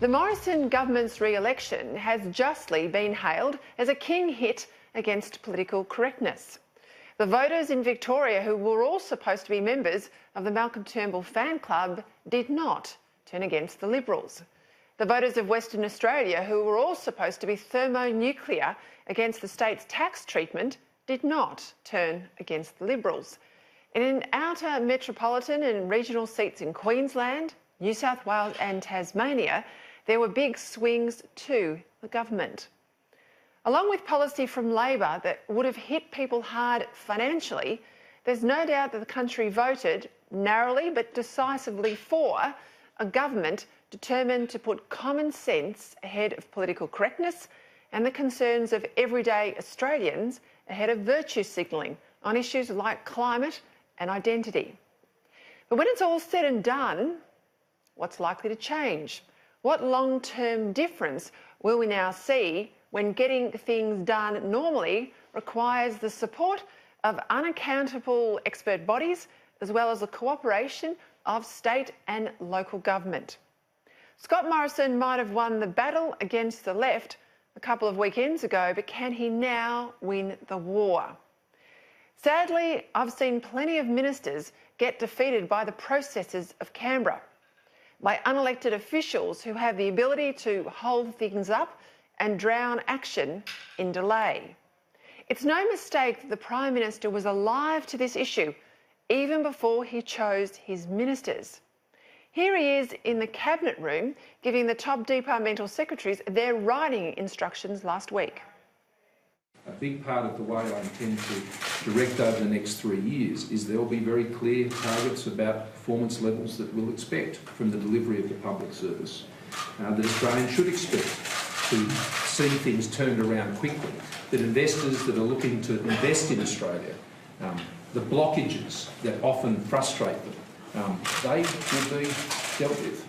The Morrison government's re-election has justly been hailed as a king hit against political correctness. The voters in Victoria, who were all supposed to be members of the Malcolm Turnbull fan club, did not turn against the Liberals. The voters of Western Australia, who were all supposed to be thermonuclear against the state's tax treatment, did not turn against the Liberals. And in outer metropolitan and regional seats in Queensland, New South Wales and Tasmania, there were big swings to the government. Along with policy from Labor that would have hit people hard financially, there's no doubt that the country voted narrowly but decisively for a government determined to put common sense ahead of political correctness and the concerns of everyday Australians ahead of virtue signalling on issues like climate and identity. But when it's all said and done, what's likely to change? What long-term difference will we now see when getting things done normally requires the support of unaccountable expert bodies as well as the cooperation of state and local government? Scott Morrison might have won the battle against the left a couple of weekends ago, but can he now win the war? Sadly, I've seen plenty of ministers get defeated by the processes of Canberra, by unelected officials who have the ability to hold things up and drown action in delay. It's no mistake that the Prime Minister was alive to this issue even before he chose his ministers. Here he is in the Cabinet room giving the top departmental secretaries their writing instructions last week. A big part of the way I intend to direct over the next 3 years is there will be very clear targets about performance levels that we'll expect from the delivery of the public service. That Australians should expect to see things turned around quickly, that investors that are looking to invest in Australia, the blockages that often frustrate them, they will be dealt with.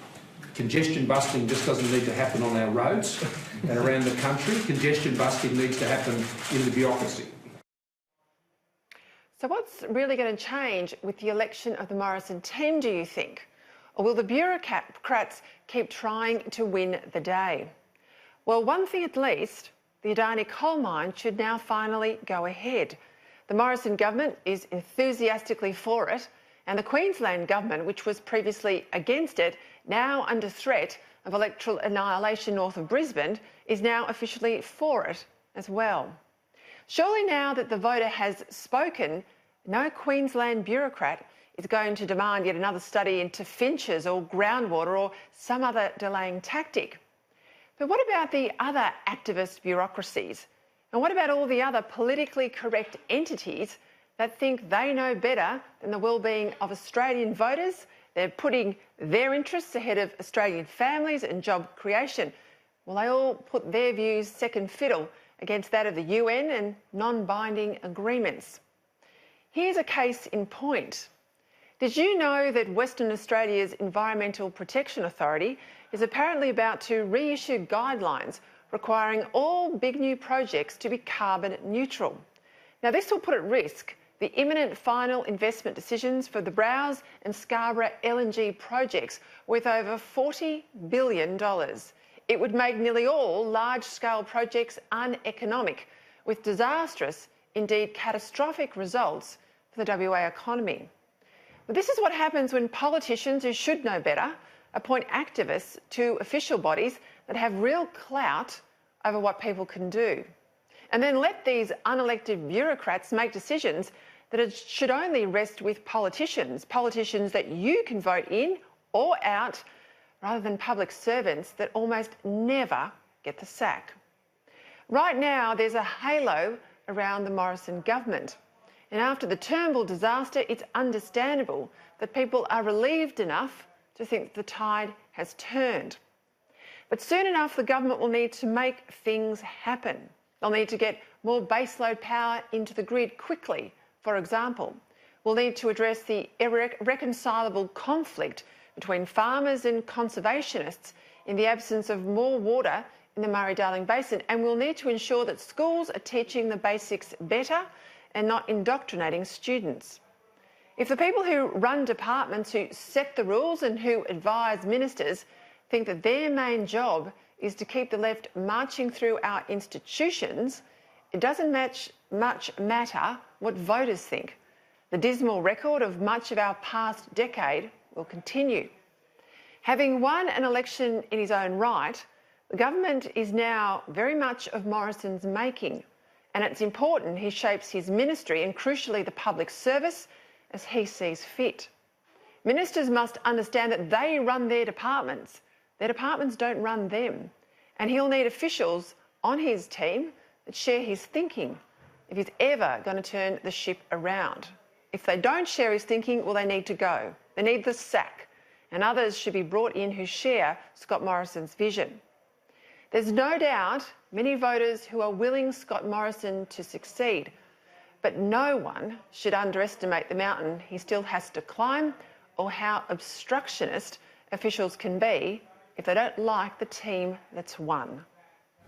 Congestion busting just doesn't need to happen on our roads and around the country. Congestion busting needs to happen in the bureaucracy. So what's really going to change with the election of the Morrison team, do you think? Or will the bureaucrats keep trying to win the day? Well, one thing at least, the Adani coal mine should now finally go ahead. The Morrison government is enthusiastically for it, and the Queensland government, which was previously against it, now under threat of electoral annihilation north of Brisbane, is now officially for it as well. Surely now that the voter has spoken, no Queensland bureaucrat is going to demand yet another study into finches or groundwater or some other delaying tactic. But what about the other activist bureaucracies? And what about all the other politically correct entities that think they know better than the well-being of Australian voters? They're putting their interests ahead of Australian families and job creation. Well, they all put their views second fiddle against that of the UN and non-binding agreements. Here's a case in point. Did you know that Western Australia's Environmental Protection Authority is apparently about to reissue guidelines requiring all big new projects to be carbon neutral? Now, this will put at risk the imminent final investment decisions for the Browse and Scarborough LNG projects worth over $40 billion. It would make nearly all large-scale projects uneconomic, with disastrous, indeed catastrophic results for the WA economy. But this is what happens when politicians who should know better appoint activists to official bodies that have real clout over what people can do, and then let these unelected bureaucrats make decisions that it should only rest with politicians that you can vote in or out, rather than public servants that almost never get the sack. Right now, there's a halo around the Morrison government. And after the Turnbull disaster, it's understandable that people are relieved enough to think the tide has turned. But soon enough, the government will need to make things happen. They'll need to get more baseload power into the grid quickly, for example. We'll need to address the irreconcilable conflict between farmers and conservationists in the absence of more water in the Murray-Darling Basin, and we'll need to ensure that schools are teaching the basics better and not indoctrinating students. If the people who run departments, who set the rules and who advise ministers, think that their main job is to keep the left marching through our institutions, it doesn't much matter what voters think. The dismal record of much of our past decade will continue. Having won an election in his own right, the government is now very much of Morrison's making, and it's important he shapes his ministry and, crucially, the public service as he sees fit. Ministers must understand that they run their departments. Their departments don't run them. And he'll need officials on his team that share his thinking if he's ever going to turn the ship around. If they don't share his thinking, well, they need to go. They need the sack. And others should be brought in who share Scott Morrison's vision. There's no doubt many voters who are willing Scott Morrison to succeed, but no one should underestimate the mountain he still has to climb or how obstructionist officials can be if they don't like the team that's won.